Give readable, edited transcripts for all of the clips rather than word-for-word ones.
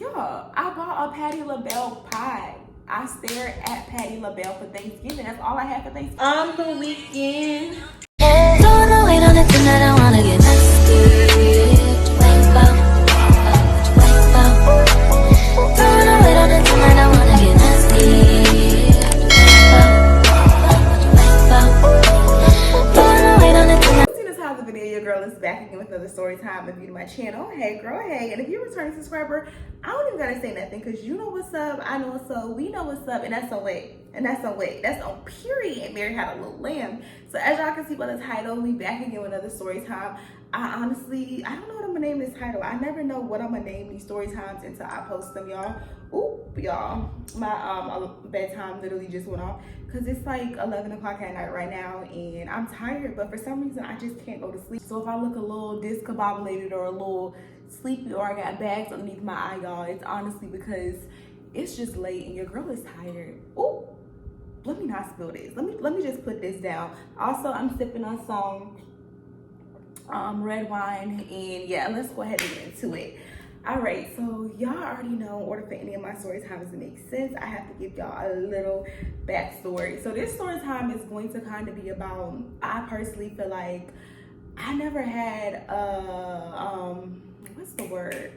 Y'all, I bought a Patti LaBelle pie. I stared at Patti LaBelle for Thanksgiving. That's all I had for Thanksgiving. On the weekend. Don't know wait on it tonight, I wanna get nasty. Don't know wait on it tonight, I wanna get nasty. Video, your girl is back again with another story time. If you're to my channel, hey girl, hey. And if you're a returning subscriber, I don't even gotta say nothing because you know what's up, I know what's up, we know what's up, and that's on way. And that's on way. That's on period. Mary had a little lamb. So as y'all can see by the title, we back again with another story time. I honestly, I don't know what I'm gonna name this title. I never know what I'm gonna name these story times until I post them, y'all. Oop, y'all, my bedtime literally just went off because it's like 11 o'clock at night right now and I'm tired, but for some reason I just can't go to sleep. So if I look a little discombobulated or a little sleepy or I got bags underneath my eye, y'all, it's honestly because it's just late and your girl is tired. Ooh, let me not spill this. Let me just put this down. Also, I'm sipping on some red wine, and yeah, let's go ahead and get into it. All right, so y'all already know in order for any of my story times to make sense, I have to give y'all a little backstory. So this story time is going to kind of be about, I personally feel like I never had what's the word?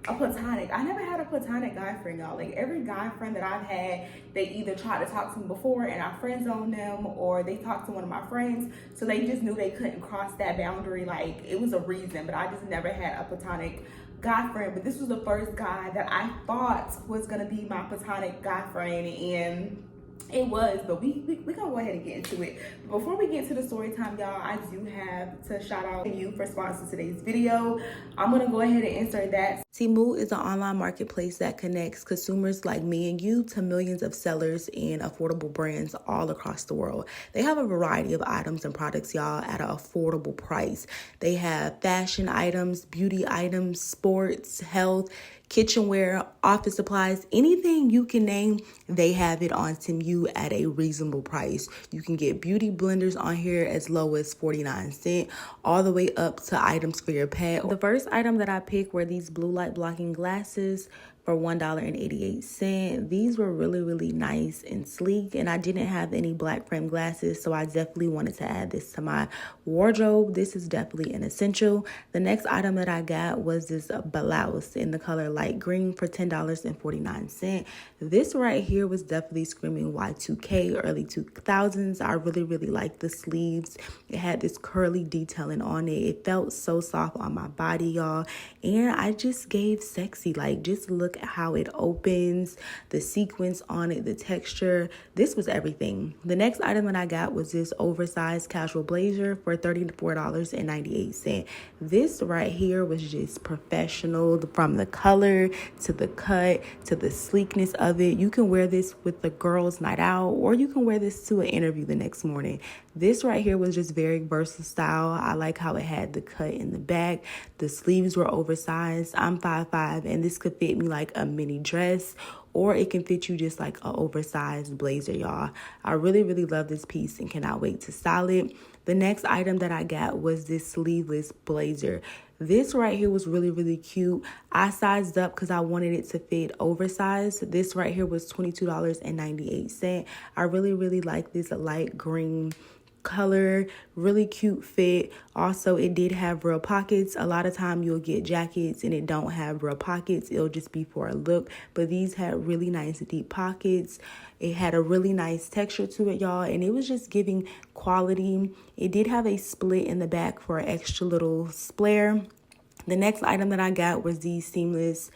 A platonic. I never had a platonic guy friend, y'all. Like every guy friend that I've had, they either tried to talk to me before and I friend zoned them, or they talked to one of my friends, so they just knew they couldn't cross that boundary. Like it was a reason, but I just never had a platonic guy friend. But this was the first guy that I thought was gonna be my platonic guy friend, and it was, but we gonna go ahead and get into it. But before we get into the story time, y'all, I do have to shout out you for sponsoring today's video. I'm gonna go ahead and insert that. Temu is an online marketplace that connects consumers like me and you to millions of sellers and affordable brands all across the world. They have a variety of items and products, y'all, at an affordable price. They have fashion items, beauty items, sports, health, kitchenware, office supplies, anything you can name, they have it on Temu at a reasonable price. You can get beauty blenders on here as low as 49 cents, all the way up to items for your pet. The first item that I picked were these blue light blocking glasses for $1.88. These were really nice and sleek, and I didn't have any black frame glasses, so I definitely wanted to add this to my wardrobe. This is definitely an essential. The next item that I got was this blouse in the color light green for $10.49. This right here was definitely screaming Y2K, early 2000s. I really like the sleeves. It had this curly detailing on it. It felt so soft on my body, y'all, and I just gave sexy. Like, just look at how it opens, the sequence on it, the texture. This was everything. The next item that I got was this oversized casual blazer for $34.98. This right here was just professional, from the color to the cut to the sleekness of it. You can wear this with the girls' night out, or you can wear this to an interview the next morning. This right here was just very versatile. I like how it had the cut in the back. The sleeves were oversized. I'm 5'5", and this could fit me like a mini dress, or it can fit you just like an oversized blazer, y'all. I really love this piece and cannot wait to style it. The next item that I got was this sleeveless blazer. This right here was really cute. I sized up because I wanted it to fit oversized. This right here was $22.98. I really like this light green color, really cute fit. Also, it did have real pockets. A lot of time you'll get jackets and it don't have real pockets. It'll just be for a look, but these had really nice deep pockets. It had a really nice texture to it, y'all, and it was just giving quality. It did have a split in the back for an extra little flare. The next item that I got was these seamless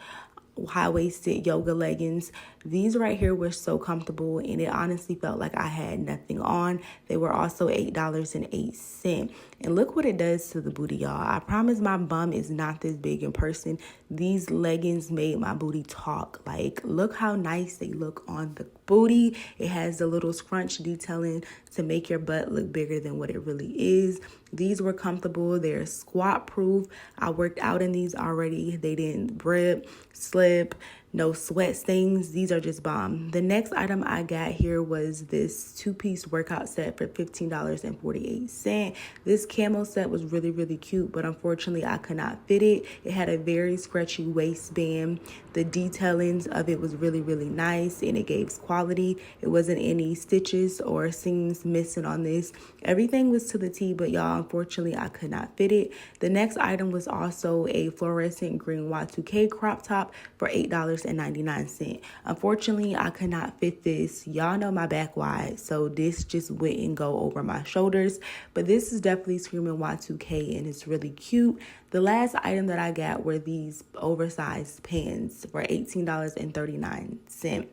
high-waisted yoga leggings. These right here were so comfortable, and it honestly felt like I had nothing on. They were also $8.08. And look what it does to the booty, y'all. I promise my bum is not this big in person. These leggings made my booty talk. Like, look how nice they look on the booty. It has the little scrunch detailing to make your butt look bigger than what it really is. These were comfortable. They're squat proof. I worked out in these already. They didn't rip, slip, no sweat stains. These are just bomb. The next item I got here was this 2-piece workout set for $15.48. This camo set was really, really cute, but unfortunately I could not fit it. It had a very scratchy waistband. The detailings of it was really, really nice, and it gave quality. It wasn't any stitches or seams missing on this. Everything was to the T, but y'all, unfortunately I could not fit it. The next item was also a fluorescent green Y2K crop top for $8.99. Unfortunately, I could not fit this. Y'all know my back wide, so this just wouldn't go over my shoulders. But this is definitely screaming Y2K, and it's really cute. The last item that I got were these oversized pants for $18.39.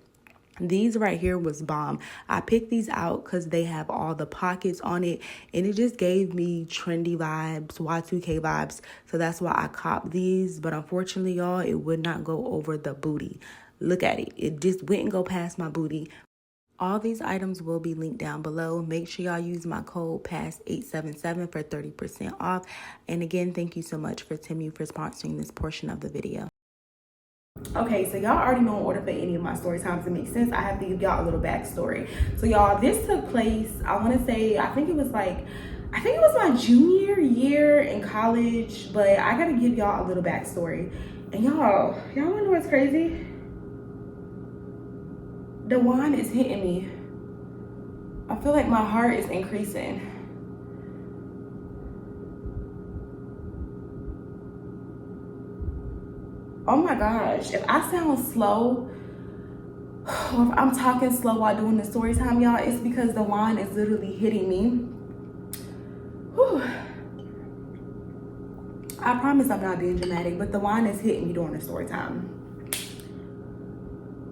These right here was bomb. I picked these out because they have all the pockets on it, and it just gave me trendy vibes, Y2K vibes. So that's why I copped these. But unfortunately, y'all, it would not go over the booty. Look at it. It just wouldn't go past my booty. All these items will be linked down below. Make sure y'all use my code PASS877 for 30% off. And again, thank you so much for Temu for sponsoring this portion of the video. Okay, so y'all already know in order for any of my story times to make sense, I have to give y'all a little backstory. So y'all, this took place, I want to say, I think it was my junior year in college, but I gotta give y'all a little backstory. And y'all wanna know what's crazy? The wine is hitting me. I feel like my heart is increasing. Oh my gosh, if I sound slow, or if I'm talking slow while doing the story time, y'all, it's because the wine is literally hitting me. Whew. I promise I'm not being dramatic, but the wine is hitting me during the story time.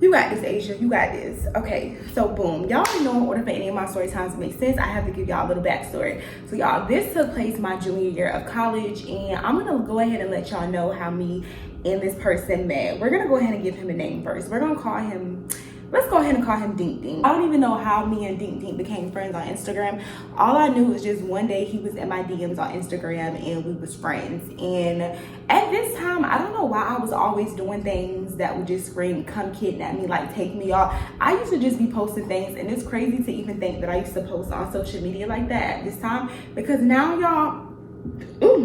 You got this, Asia, you got this. Okay, so boom. Y'all know in order for any of my story times to make sense, I have to give y'all a little backstory. So y'all, this took place my junior year of college, and I'm gonna go ahead and let y'all know how me and this person met. We're gonna go ahead and give him a name first. We're gonna call him, let's go ahead and call him Dink Dink. I don't even know how me and Dink Dink became friends on Instagram. All I knew was just one day he was in my DMs on Instagram and we was friends. And at this time, I don't know why I was always doing things that would just scream, come kidnap me, like take me off. I used to just be posting things, and it's crazy to even think that I used to post on social media like that at this time, because now y'all,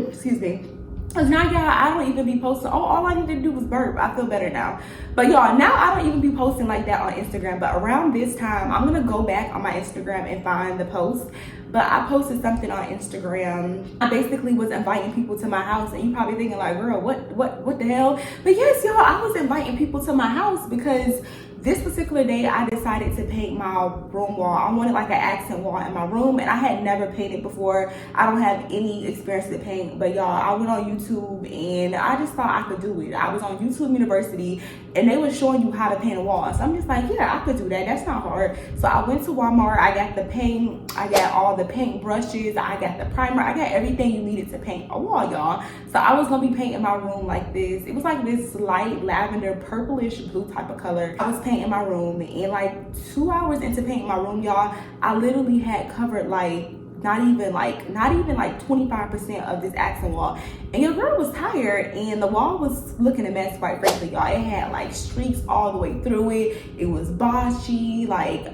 excuse me. Cause now y'all, I don't even be posting. Oh, all I need to do was burp. I feel better now. But y'all, now I don't even be posting like that on Instagram. But around this time, I'm gonna go back on my Instagram and find the post. But I posted something on Instagram. I basically was inviting people to my house, and you probably thinking like, girl, what the hell? But yes, y'all, I was inviting people to my house because this particular day I decided to paint my room wall. I wanted like an accent wall in my room, and I had never painted before. I don't have any experience to paint, but y'all, I went on YouTube and I just thought I could do it. I was on YouTube University and they were showing you how to paint a wall. So I'm just like, yeah, I could do that. That's not hard. So I went to Walmart. I got the paint. I got all the paint brushes. I got the primer. I got everything you needed to paint a wall, y'all. So I was gonna be painting my room like this. It was like this light lavender, purplish blue type of color. I was painting my room, and like 2 hours into painting my room, y'all, I literally had covered like not even like 25% of this accent wall. And your girl was tired, and the wall was looking a mess, quite frankly, y'all. It had like streaks all the way through it. It was botchy, like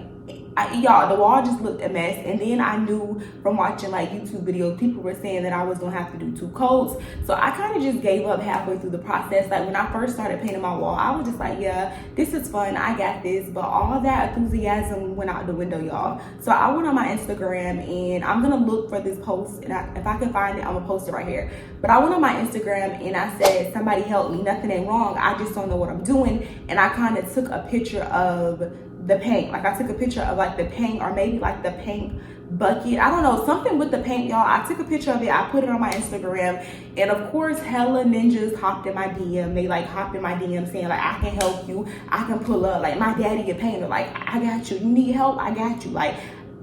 y'all, the wall just looked a mess. And then I knew from watching like YouTube videos, people were saying that I was gonna have to do 2 coats. So I kind of just gave up halfway through the process. Like when I first started painting my wall, I was just like, yeah, this is fun, I got this. But all that enthusiasm went out the window, y'all. So I went on my Instagram, and I'm gonna look for this post, and if I can find it, I'm gonna post it right here. But I went on my Instagram and I said, somebody help me, nothing ain't wrong, I just don't know what I'm doing. And I kind of took a picture of the paint. Like I took a picture of like the paint, or maybe like the paint bucket, I don't know, something with the paint, y'all. I took a picture of it, I put it on my Instagram, and of course hella ninjas hopped in my DM. They like hopped in my DM saying like, I can help you, I can pull up, like my daddy a painter, like I got you, you need help, I got you, like,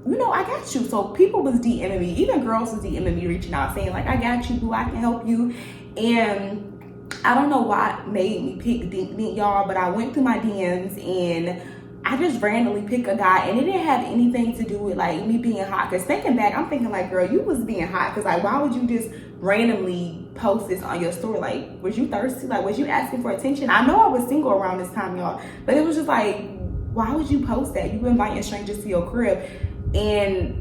you know, I got you. So people was DMing me, even girls was DMing me, reaching out saying like, I got you, boo, I can help you. And I don't know why it made me pick Dink Dink, y'all, but I went through my DMs, and I just randomly pick a guy, and it didn't have anything to do with like me being hot. Cause thinking back, I'm thinking like, girl, you was being hot. Cause like, why would you just randomly post this on your story? Like, was you thirsty? Like, was you asking for attention? I know I was single around this time, y'all, but it was just like, why would you post that? You inviting strangers to your crib, and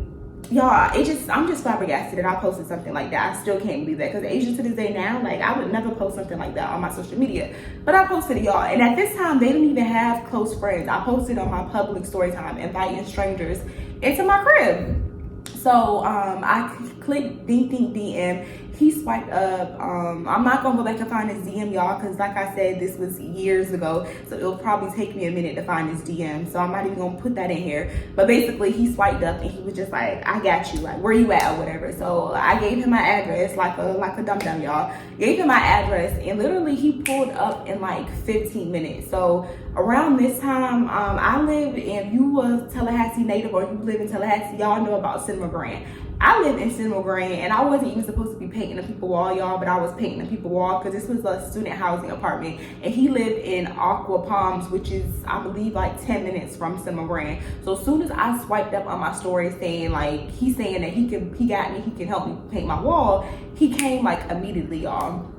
y'all, I'm just flabbergasted that I posted something like that. I still can't believe that, because Asia to this day now, like, I would never post something like that on my social media, but I posted it, y'all. And at this time, they didn't even have close friends. I posted on my public story time, inviting strangers into my crib. So I clicked Ding Ding DM. He swiped up. I'm not gonna go back and find his DM, y'all, because like I said, this was years ago, so it'll probably take me a minute to find his DM, so I'm not even gonna put that in here. But basically, he swiped up and he was just like, I got you, like, where you at or whatever. So I gave him my address, like a dum-dum, y'all. Gave him my address, and literally he pulled up in like 15 minutes. So around this time, I live, if you a Tallahassee native or you live in Tallahassee, y'all know about Cinema Grand. I live in Cinema Grand, and I wasn't even supposed to be painting the people wall, y'all, but I was painting the people wall because this was a student housing apartment, and he lived in Aqua Palms, which is, I believe, like 10 minutes from Cinema Grand. So as soon as I swiped up on my story saying, like, he's saying that he got me, he can help me paint my wall, he came like immediately, y'all.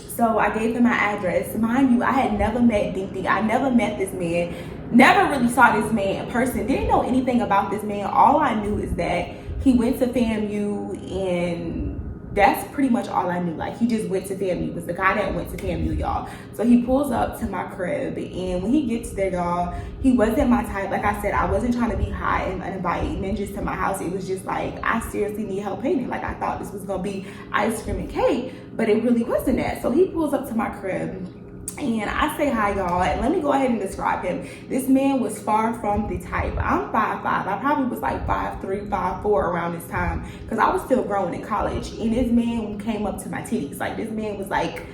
So I gave him my address. Mind you, I had never met Ding Ding. I never met this man, never really saw this man in person, didn't know anything about this man. All I knew is that he went to FAMU, and that's pretty much all I knew. Like, he just went to FAMU. It was the guy that went to FAMU, y'all. So he pulls up to my crib, and when he gets there, y'all, he wasn't my type. Like I said, I wasn't trying to be hot and invite ninjas to my house. It was just like, I seriously need help painting. Like, I thought this was gonna be ice cream and cake, but it really wasn't that. So he pulls up to my crib, and I say hi, y'all, and let me go ahead and describe him. This man was far from the type. I'm 5'5". I probably was like 5'3", 5'4" around this time, because I was still growing in college. And this man came up to my titties. Like, this man was like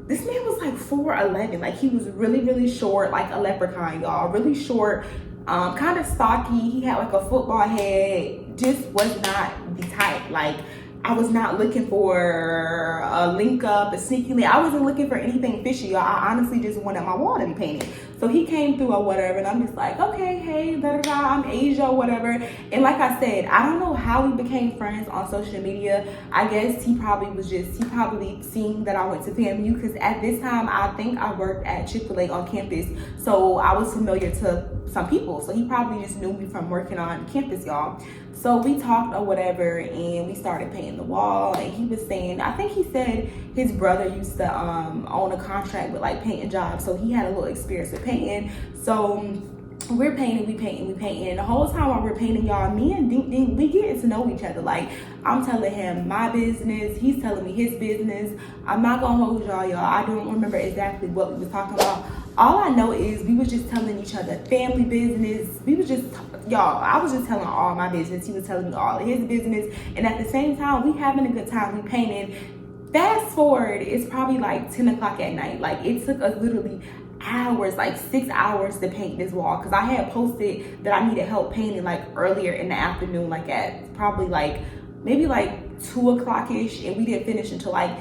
4'11". Like, he was really, really short, like a leprechaun, y'all. Really short, kind of stocky. He had like a football head. Just was not the type. Like, I was not looking for a link up, a sneaky link. I wasn't looking for anything fishy, y'all. I honestly just wanted my wall to be painted. So he came through or whatever, and I'm just like, okay, hey, I'm Asia or whatever. And like I said, I don't know how we became friends on social media. I guess he probably seen that I went to FAMU, because at this time, I think I worked at Chick-fil-A on campus. So I was familiar to some people. So he probably just knew me from working on campus, y'all. So we talked or whatever, and we started painting the wall. And he was saying, I think he said his brother used to own a contract with like painting jobs, so he had a little experience with painting. So we're painting, we painting. And the whole time while we're painting, y'all, me and Ding Ding, we getting to know each other. Like, I'm telling him my business, he's telling me his business. I'm not gonna hold y'all. I don't remember exactly what we was talking about. All I know is we was just telling each other family business. We was just, y'all, I was just telling all my business. He was telling me all of his business. And at the same time, we having a good time, we painting. Fast forward, it's probably like 10 o'clock at night. Like, it took us literally hours, like 6 hours to paint this wall, because I had posted that I needed help painting like earlier in the afternoon, like at probably like maybe like 2 o'clock-ish, and we didn't finish until like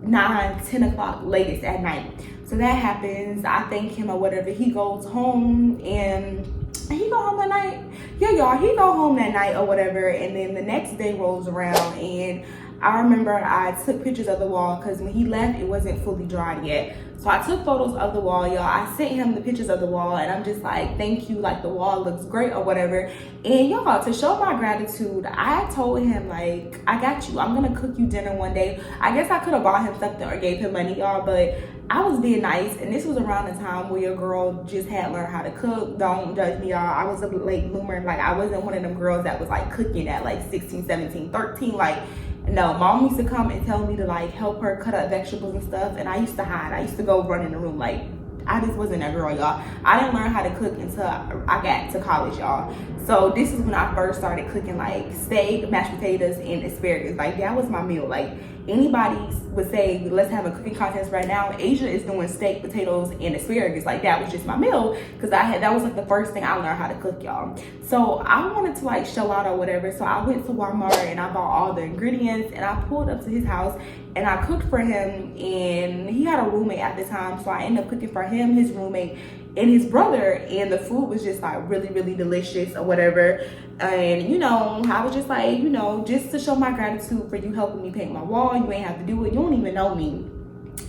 9, 10 o'clock latest at night. So that happens. I thank him or whatever. He goes home, and he go home that night. Yeah, y'all, he go home that night or whatever, and then the next day rolls around, and I remember I took pictures of the wall, because when he left, it wasn't fully dried yet. So I took photos of the wall, y'all. I sent him the pictures of the wall, and I'm just like, thank you, like, the wall looks great or whatever. And y'all, to show my gratitude, I told him, like, I got you. I'm gonna cook you dinner one day. I guess I could have bought him something or gave him money, y'all, but I was being nice. And this was around the time where your girl just had learned how to cook. Don't judge me, y'all. I was a late bloomer. Like, I wasn't one of them girls that was like cooking at like 16, 17, 13. Like, no, mom used to come and tell me to like help her cut up vegetables and stuff, and I used to hide. I used to go run in the room. Like, I just wasn't that girl, y'all. I didn't learn how to cook until I got to college, y'all. So this is when I first started cooking like steak, mashed potatoes, and asparagus. Like, that was my meal. Like, anybody would say, let's have a cooking contest right now, Asia is doing steak, potatoes, and asparagus. Like, that was just my meal, because that was like the first thing I learned how to cook, y'all. So I wanted to like show out or whatever, so I went to Walmart and I bought all the ingredients, and I pulled up to his house and I cooked for him. And he had a roommate at the time, so I ended up cooking for him, his roommate, and his brother, and the food was just like really, really delicious or whatever. And you know, I was just like, you know, just to show my gratitude for you helping me paint my wall. You ain't have to do it. You don't even know me.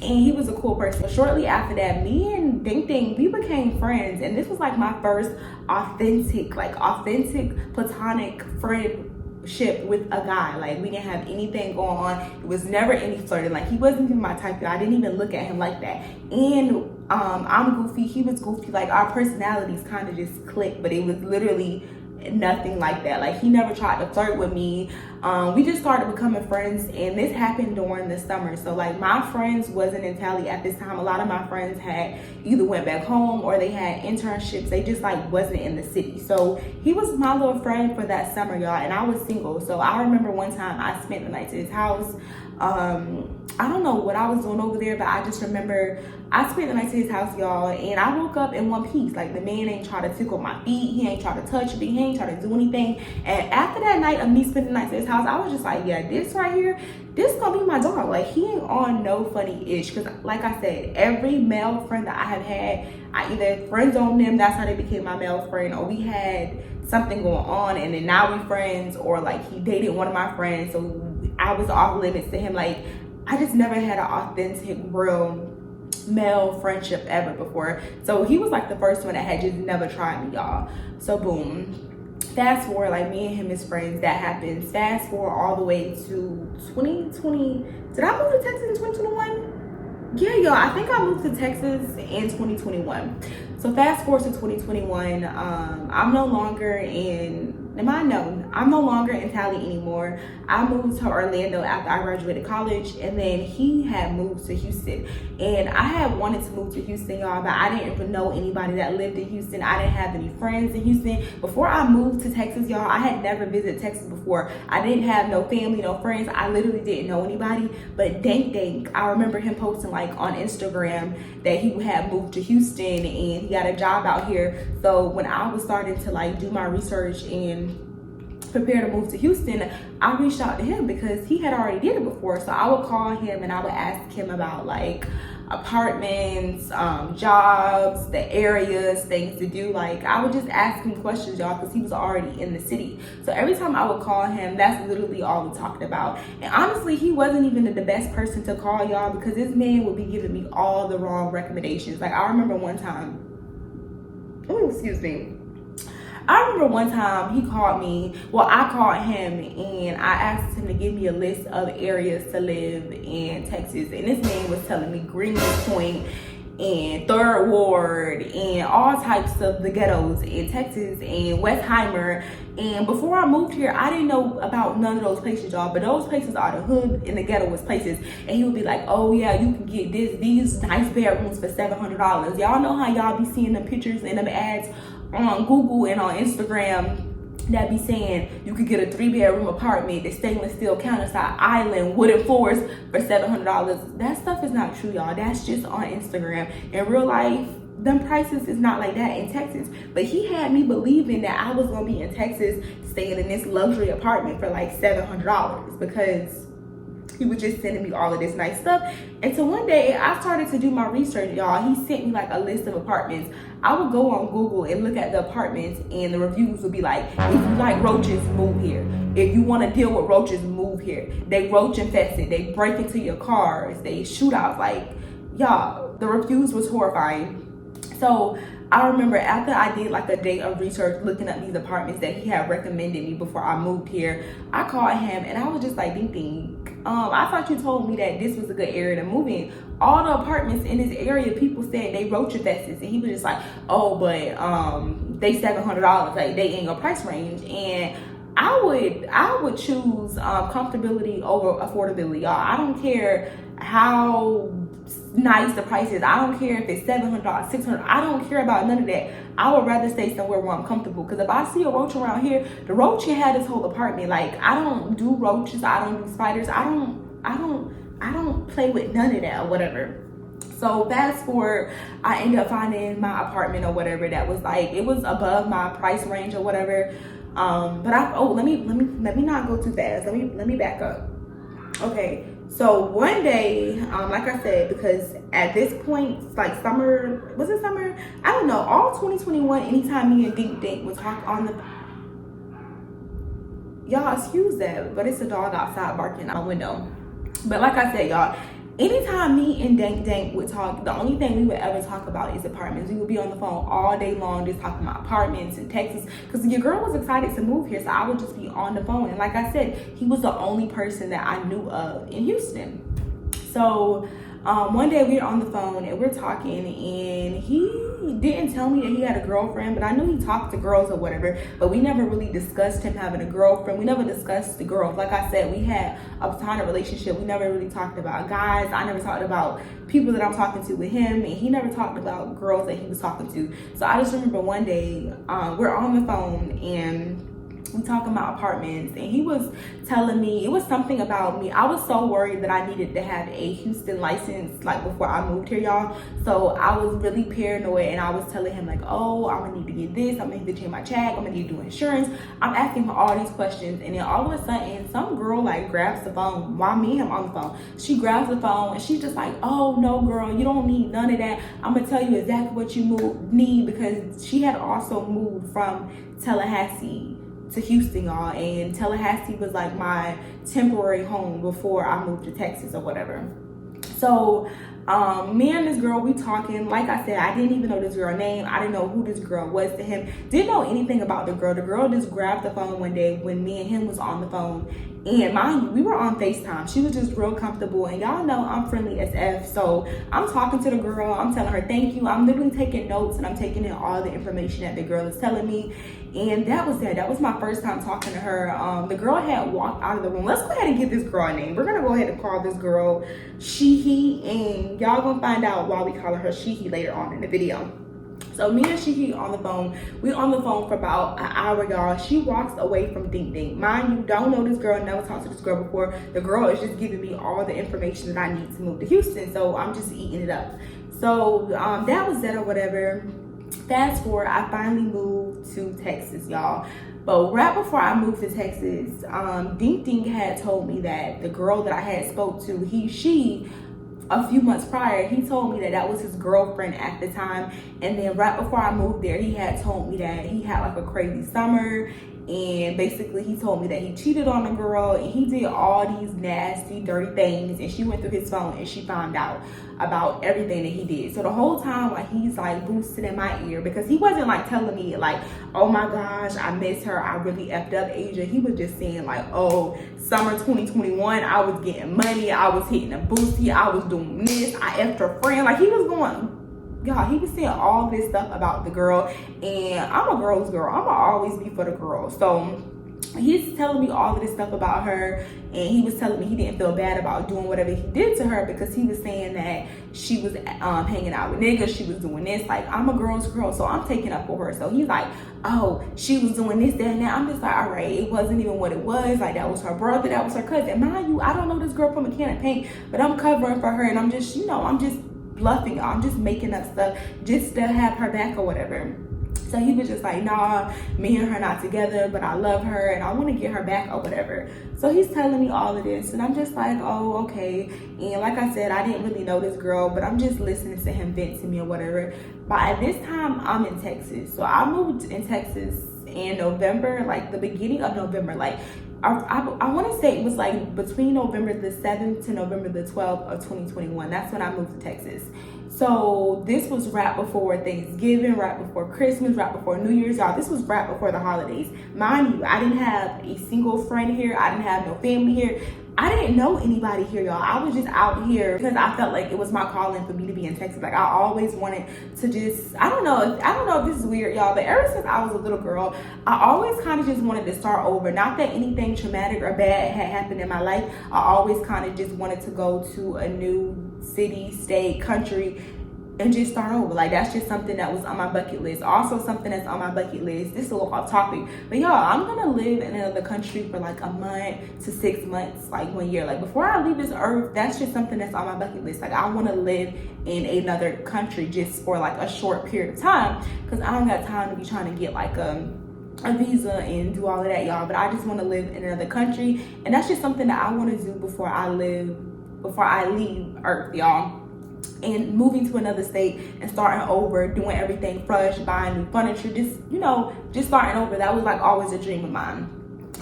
And he was a cool person. Shortly after that, me and Ding Ding, we became friends. And this was like my first authentic platonic friendship with a guy. Like, we didn't have anything going on. It was never any flirting. Like, he wasn't even my type. I didn't even look at him like that. And I'm goofy, he was goofy. Like, our personalities kind of just clicked, but it was literally nothing like that. Like, he never tried to flirt with me. We just started becoming friends, and this happened during the summer. So like, my friends wasn't in Cali at this time. A lot of my friends had either went back home or they had internships. They just like wasn't in the city. So he was my little friend for that summer, y'all, and I was single. So I remember one time I spent the night to his house. I don't know what I was doing over there, but I just remember I spent the night to his house, y'all, and I woke up in one piece. Like, the man ain't try to tickle my feet, he ain't try to touch me, he ain't try to do anything. And after that night of me spending the night to his house, I was just like, yeah, this right here, this gonna be my dog. Like, he ain't on no funny ish. Because like I said, every male friend that I have had, I either friends on them, that's how they became my male friend, or we had something going on and then now we friends, or like he dated one of my friends, so I was off limits to him. Like, I just never had an authentic, real male friendship ever before. So he was like the first one that had just never tried me, y'all. So boom, fast forward, like, me and him as friends, that happens. Fast forward all the way to 2020. Did I move to Texas in 2021? Yeah, y'all, I think I moved to Texas in 2021. So fast forward to 2021, I'm no longer in Cali anymore. I moved to Orlando after I graduated college, and then he had moved to Houston. And I had wanted to move to Houston, y'all, but I didn't even know anybody that lived in Houston. I didn't have any friends in Houston. Before I moved to Texas, y'all, I had never visited Texas before. I didn't have no family, no friends. I literally didn't know anybody. But Dank, I remember him posting like on Instagram that he had moved to Houston and he got a job out here. So when I was starting to like do my research and prepare to move to Houston, I reached out to him because he had already did it before. So I would call him and I would ask him about like apartments, jobs, the areas, things to do. Like, I would just ask him questions, y'all, because he was already in the city. So every time I would call him, that's literally all we talked about. And honestly, he wasn't even the best person to call, y'all, because this man would be giving me all the wrong recommendations. Like, I remember one time, I remember one time he called me, well, I called him and I asked him to give me a list of areas to live in Texas. And this man was telling me Greenpoint and Third Ward and all types of the ghettos in Texas and Westheimer. And before I moved here, I didn't know about none of those places, y'all, but those places are the hood and the ghettoest places. And he would be like, oh yeah, you can get these nice bedrooms for $700. Y'all know how y'all be seeing the pictures and them ads on Google and on Instagram that be saying you could get a 3-bedroom apartment, the stainless steel counterside, island, wooden floors for $700. That stuff is not true, y'all. That's just on Instagram. In real life, them prices is not like that in Texas. But he had me believing that I was gonna be in Texas staying in this luxury apartment for like $700 because he was just sending me all of this nice stuff. And so one day I started to do my research, y'all. He sent me like a list of apartments. I would go on Google and look at the apartments and the reviews would be like, if you like roaches, move here. If you want to deal with roaches, move here. They roach infested. They break into your cars. They shoot out. Like, y'all, the reviews was horrifying. So I remember after I did like a day of research looking at these apartments that he had recommended me before I moved here, I called him and I was just like, Ding, I thought you told me that this was a good area to move in. All the apartments in this area, people said they roach infested, and he was just like, oh, but they $700, like they ain't a price range. And I would choose comfortability over affordability, y'all. I don't care how nice the price is. I don't care if it's $700, $600. I don't care about none of that. I would rather stay somewhere where I'm comfortable. Because if I see a roach around here, the roach can have this whole apartment. Like, I don't do roaches. I don't do spiders. I don't play with none of that or whatever. So fast forward, I ended up finding my apartment or whatever that was like, it was above my price range or whatever. But let me not go too fast. Let me back up. Okay, So one day, like I said, because at this point, like summer, was it summer? I don't know. All 2021, anytime me and Dink Dink would talk on the, y'all excuse that, but it's a dog outside barking out the window. But like I said, y'all, anytime me and Dank Dank would talk, the only thing we would ever talk about is apartments. We would be on the phone all day long just talking about apartments in Texas, because your girl was excited to move here, so I would just be on the phone. And like I said, he was the only person that I knew of in Houston. So one day we were on the phone and we're talking, and he didn't tell me that he had a girlfriend, but I knew he talked to girls or whatever, but we never really discussed him having a girlfriend. We never discussed the girls. Like I said, we had a platonic relationship. We never really talked about guys. I never talked about people that I'm talking to with him, and he never talked about girls that he was talking to. So I just remember one day we're on the phone and we talking about apartments, and he was telling me, it was something about me. I was so worried that I needed to have a Houston license like before I moved here, y'all. So I was really paranoid, and I was telling him like, oh, I'm gonna need to get this, I'm gonna need to change my check, I'm gonna need to do insurance. I'm asking him all these questions, and then all of a sudden some girl like grabs the phone while me and him on the phone. She grabs the phone and she's just like, oh no girl, you don't need none of that. I'm gonna tell you exactly what you need, because she had also moved from Tallahassee to Houston, y'all, and Tallahassee was like my temporary home before I moved to Texas or whatever. So me and this girl, we talking. Like I said, I didn't even know this girl's name. I didn't know who this girl was to him. Didn't know anything about the girl. The girl just grabbed the phone one day when me and him was on the phone. And mind you, we were on FaceTime. She was just real comfortable. And y'all know I'm friendly as F. So I'm talking to the girl. I'm telling her thank you. I'm literally taking notes, and I'm taking in all the information that the girl is telling me. And that was that. That was my first time talking to her. The girl had walked out of the room. Let's go ahead and give this girl a name. We're going to go ahead and call this girl She-He. And y'all going to find out why we call her She-He later on in the video. So me and She-He on the phone. We on the phone for about an hour, y'all. She walks away from Dink Dink. Mind you, don't know this girl, never talked to this girl before. The girl is just giving me all the information that I need to move to Houston. So I'm just eating it up. So that was that or whatever. Fast forward, I finally moved to Texas, y'all. But right before I moved to Texas, Dink Dink had told me that the girl that I had spoke to, she a few months prior, he told me that that was his girlfriend at the time. And then right before I moved there, he had told me that he had like a crazy summer, and basically he told me that he cheated on a girl and he did all these nasty, dirty things, and she went through his phone and she found out about everything that he did. So the whole time, like, he's like boosting in my ear, because he wasn't like telling me like, oh my gosh, I miss her, I really effed up Asia. He was just saying like, oh, summer 2021, I was getting money, I was hitting a boosty, I was doing this, I effed her friend. Like, he was going, y'all, he was saying all this stuff about the girl, and I'm a girl's girl. I'm gonna always be for the girl. So he's telling me all of this stuff about her, and he was telling me he didn't feel bad about doing whatever he did to her, because he was saying that she was hanging out with niggas, she was doing this. Like, I'm a girl's girl, so I'm taking up for her. So he's like, oh, she was doing this, that, and that. I'm just like, all right, it wasn't even what it was. Like, that was her brother, that was her cousin. Mind you, I don't know this girl from a can of paint, but I'm covering for her, and I'm just, you know, I'm just bluffing, I'm just making up stuff just to have her back or whatever. So he was just like, nah, me and her not together, but I love her and I want to get her back or whatever. So he's telling me all of this, and I'm just like, oh, okay. And like I said, I didn't really know this girl, but I'm just listening to him vent to me or whatever. But at this time, I'm in Texas. So I moved in Texas in November, like the beginning of November. Like, I want to say it was like between November the 7th to November the 12th of 2021. That's when I moved to Texas. So this was right before Thanksgiving, right before Christmas, right before New Year's, y'all. This was right before the holidays. Mind you, I didn't have a single friend here. I didn't have no family here. I didn't know anybody here, y'all. I was just out here because I felt like it was my calling for me to be in Texas. Like, I always wanted to just, I don't know if this is weird, y'all, but ever since I was a little girl, I always kind of just wanted to start over. Not that anything traumatic or bad had happened in my life. I always kind of just wanted to go to a new city, state, country, and just start over. Like, that's just something that was on my bucket list. Also, something that's on my bucket list, this is a little off topic, but y'all, I'm gonna live in another country for like a month to 6 months, like 1 year. Like, before I leave this earth, that's just something that's on my bucket list. Like, I want to live in another country just for like a short period of time, because I don't got time to be trying to get like a visa and do all of that, y'all. But I just want to live in another country, and that's just something that I want to do before I live before I leave Earth, y'all. And moving to another state and starting over, doing everything fresh, buying new furniture, just, you know, just starting over. That was like always a dream of mine.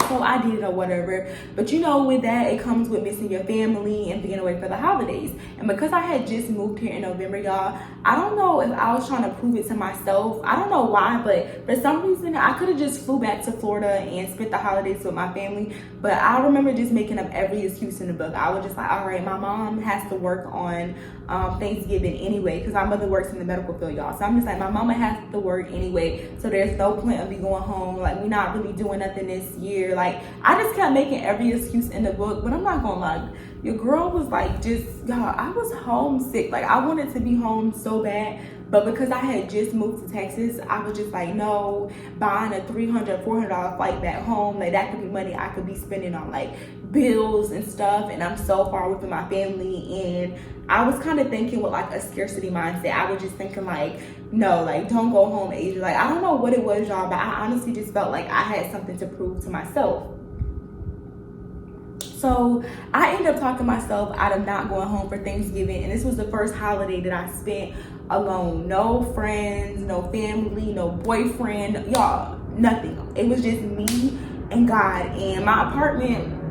So I did it or whatever. But you know, with that, it comes with missing your family and being away for the holidays. And because I had just moved here in November, y'all, I don't know if I was trying to prove it to myself. I don't know why, but for some reason, I could have just flew back to Florida and spent the holidays with my family. But I remember just making up every excuse in the book. I was just like, all right, my mom has to work on Thanksgiving anyway, because my mother works in the medical field, y'all. So I'm just like, my mama has to work anyway, so there's no point of me going home. Like, we're not really doing nothing this year. Like, I just kept making every excuse in the book. But I'm not gonna lie, your girl was like, just, y'all, I was homesick. Like, I wanted to be home so bad. But because I had just moved to Texas, I was just like, no, buying a $300, $400 flight back home, like that could be money I could be spending on like bills and stuff. And I'm so far away from my family. And I was kind of thinking with like a scarcity mindset. I was just thinking like, no, like don't go home, Asia. Like, I don't know what it was, y'all, but I honestly just felt like I had something to prove to myself. So I ended up talking myself out of not going home for Thanksgiving. And this was the first holiday that I spent alone. No friends, no family, no boyfriend, y'all, nothing. It was just me and God. And my apartment,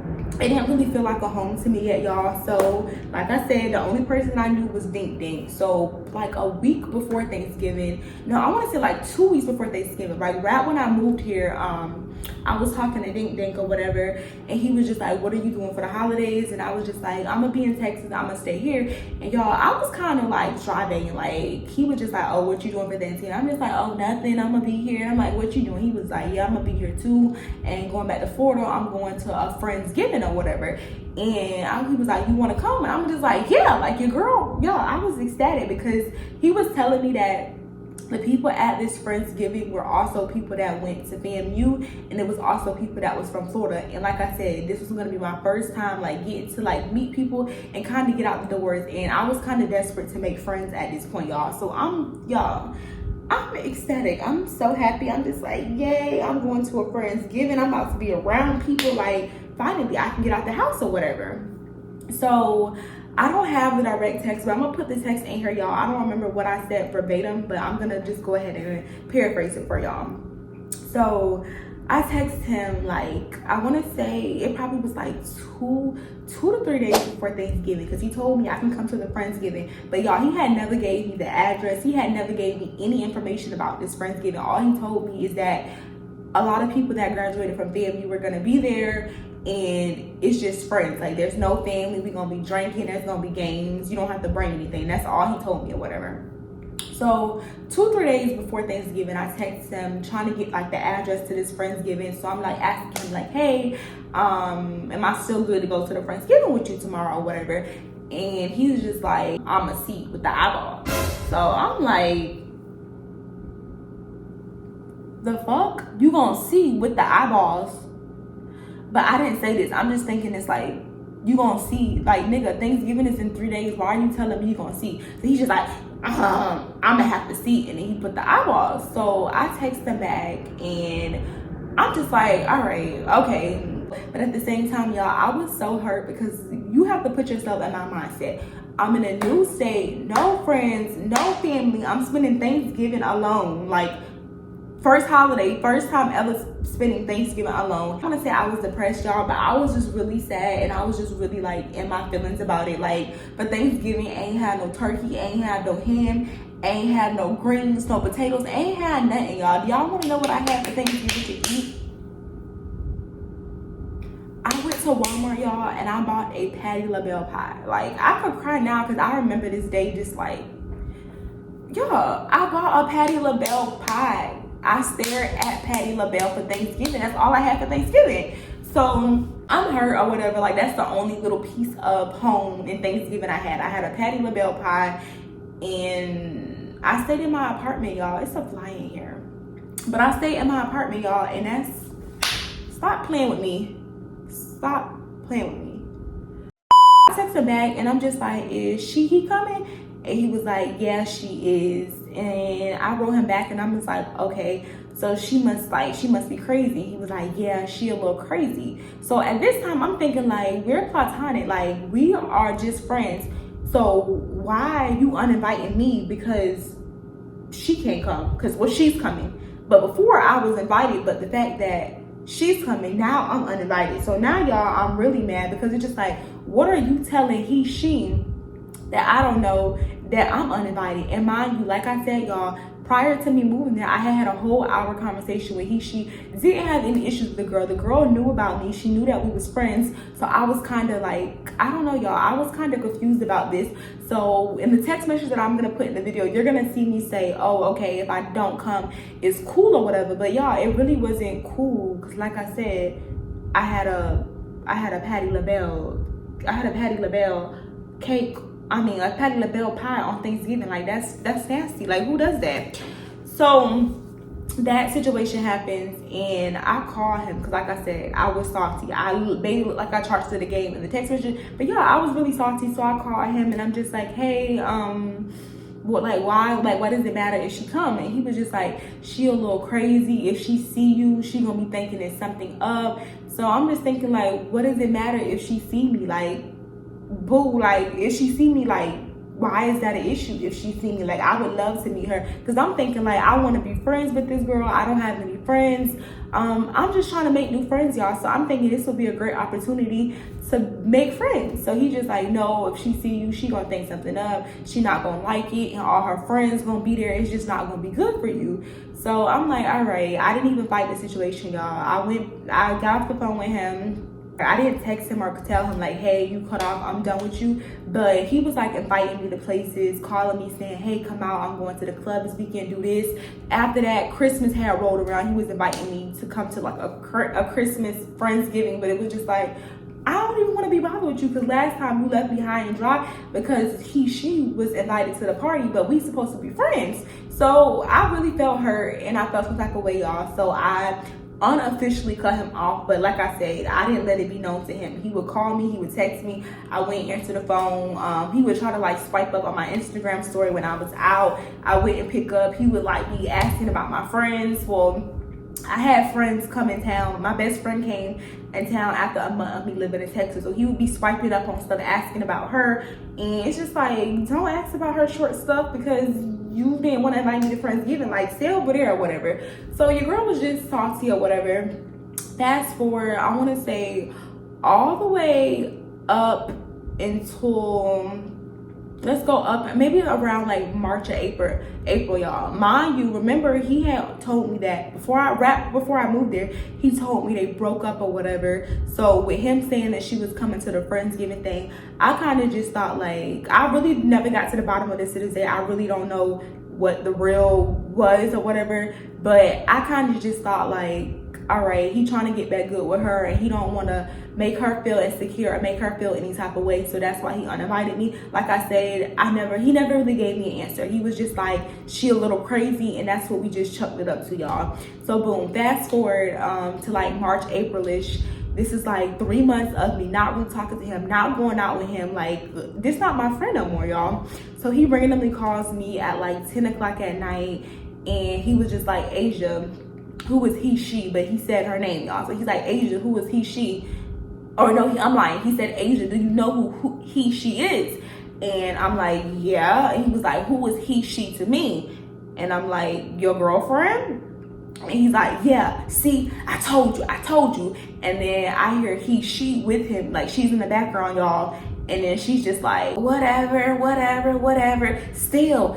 it didn't really feel like a home to me yet, y'all. So like I said, the only person I knew was Dink Dink. So like a week before Thanksgiving, no, I want to say like 2 weeks before Thanksgiving, like right when I moved here, I was talking to Dink Dink or whatever, and he was just like, what are you doing for the holidays? And I was just like, I'm gonna be in Texas, I'm gonna stay here. And y'all, I was kind of like driving, like he was just like, oh, what you doing for Thanksgiving? I'm just like, oh, nothing, I'm gonna be here. And I'm like, what you doing? He was like, yeah, I'm gonna be here too, and going back to Florida, I'm going to a Friendsgiving or whatever. And he was like, you want to come? And I'm just like, yeah, like your girl. Yeah, I was ecstatic because he was telling me that the people at this Friendsgiving were also people that went to FAMU, and it was also people that was from Florida. And like I said, this was going to be my first time like getting to like meet people and kind of get out the doors. And I was kind of desperate to make friends at this point, y'all. So I'm ecstatic. I'm so happy. I'm just like, yay, I'm going to a Friendsgiving. I'm about to be around people. Like, finally I can get out the house or whatever. So I don't have the direct text, but I'm gonna put the text in here, y'all. I don't remember what I said verbatim, but I'm gonna just go ahead and paraphrase it for y'all. So I text him, like, I want to say it probably was like two to 3 days before Thanksgiving, because he told me I can come to the Friendsgiving. But y'all, he had never gave me the address. He had never gave me any information about this Friendsgiving. All he told me is that a lot of people that graduated from FAMU were gonna be there, and it's just friends. Like, there's no family. We're gonna be drinking. There's gonna be games. You don't have to bring anything. That's all he told me or whatever. So 2-3 days before Thanksgiving, I text him trying to get like the address to this Friendsgiving. So I'm like asking him like, hey, am I still good to go to the Friendsgiving with you tomorrow or whatever? And he's just like, I'm a see with the eyeballs. So I'm like, the fuck? You gonna see with the eyeballs? But I didn't say this. I'm just thinking it's like, you gonna see, like, nigga, Thanksgiving is in 3 days. Why are you telling me you gonna see? So he's just like, I'm gonna have to see. And then he put the eyeballs. So I text him back, and I'm just like, all right, okay. But at the same time, y'all, I was so hurt because you have to put yourself in my mindset. I'm in a new state, no friends, no family. I'm spending Thanksgiving alone. Like, first holiday, first time ever spending Thanksgiving alone. I want to say I was depressed, y'all, but I was just really sad, and I was just really like in my feelings about it. Like, for Thanksgiving, ain't had no turkey, ain't had no ham, ain't had no greens, no potatoes, ain't had nothing, y'all. Do y'all want to know what I had for Thanksgiving to eat? I went to Walmart, y'all, and I bought a Patti LaBelle pie. Like, I could cry now because I remember this day just like, y'all, I bought a Patti LaBelle pie. I stared at Patti LaBelle for Thanksgiving. That's all I had for Thanksgiving. So I'm hurt or whatever. Like, that's the only little piece of home in Thanksgiving I had. I had a Patti LaBelle pie, and I stayed in my apartment, y'all. It's a fly in here. But I stayed in my apartment, y'all, and that's, stop playing with me. Stop playing with me. I text her back, and I'm just like, is he coming? And he was like, yeah, she is. And I wrote him back and I'm just like, okay, so she must be crazy. He was like, yeah, she a little crazy. So at this time I'm thinking like, we're platonic, like we are just friends. So why are you uninviting me because she can't come? Because well, she's coming. But before I was invited, but the fact that she's coming, now I'm uninvited. So now y'all, I'm really mad because it's just like, what are you telling she that I don't know that I'm uninvited? And mind you, like I said, y'all, prior to me moving there, I had a whole hour conversation with she didn't have any issues with the girl. The girl knew about me. She knew that we was friends. So I was kind of like, I don't know, y'all, I was kind of confused about this. So in the text message that I'm gonna put in the video, you're gonna see me say, oh, okay, if I don't come, it's cool or whatever. But y'all, it really wasn't cool because like I said, I had a Patti LaBelle cake. I mean, a Patti LaBelle pie on Thanksgiving. Like that's nasty. Like who does that? So that situation happens and I call him because like I said, I was salty. I made it look like I charged to the game in the text message. But yeah, I was really salty. So I call him and I'm just like, hey, what, like why, like what does it matter if she come? And he was just like, she a little crazy. If she see you, she gonna be thinking it's something up. So I'm just thinking like, what does it matter if she see me? Like, boo, like if she see me, like why is that an issue? If she see me, like I would love to meet her because I'm thinking like I want to be friends with this girl. I don't have any friends. I'm just trying to make new friends, y'all. So I'm thinking this will be a great opportunity to make friends. So he just like, no, if she see you, she gonna think something up. She not gonna like it, and all her friends gonna be there. It's just not gonna be good for you. So I'm like, all right. I didn't even fight the situation, y'all. I got off the phone with him. I didn't text him or tell him like, hey, you cut off, I'm done with you. But he was like inviting me to places, calling me saying, hey, come out, I'm going to the club this weekend, do this. After that, Christmas had rolled around. He was inviting me to come to like a Christmas Friendsgiving, but it was just like, I don't even want to be bothered with you because last time you left me high and dry because she was invited to the party, but we supposed to be friends. So I really felt hurt and I felt some type of way, y'all. So I unofficially cut him off, but like I said, I didn't let it be known to him. He would call me, he would text me, I wouldn't answer the phone. He would try to like swipe up on my Instagram story when I was out. I wouldn't pick up. He would like be asking about my friends. Well, I had friends come in town. My best friend came in town after a month of me living in Texas, so he would be swiping up on stuff, asking about her, and it's just like, don't ask about her short stuff because you didn't want to invite me to Friendsgiving. Like, stay over there or whatever. So your girl was just salty or whatever. Fast forward, I want to say all the way up until, let's go up maybe around like March or April, y'all. Mind you, remember he had told me that before I moved there, he told me they broke up or whatever. So with him saying that she was coming to the Friendsgiving thing, I kind of just thought like, I really never got to the bottom of this to this day. I really don't know what the real was or whatever, but I kind of just thought like, all right, he trying to get back good with her and he don't want to make her feel insecure or make her feel any type of way. So that's why he uninvited me. Like I said, he never really gave me an answer. He was just like, she a little crazy, and that's what we just chucked it up to, y'all. So boom, fast forward to like March, April-ish. This is like 3 months of me not really talking to him, not going out with him. Like, this not my friend no more, y'all. So he randomly calls me at like 10 o'clock at night, and he was just like, Asia, who is he, she? But he said her name, y'all. So he's like, Asia, who is he, she? Or no, I'm lying. He said, Asia, do you know who he, she is? And I'm like, yeah. And he was like, who is he, she to me? And I'm like, your girlfriend? And he's like, yeah, see, I told you. And then I hear he, she with him, like she's in the background, y'all. And then she's just like, whatever, still,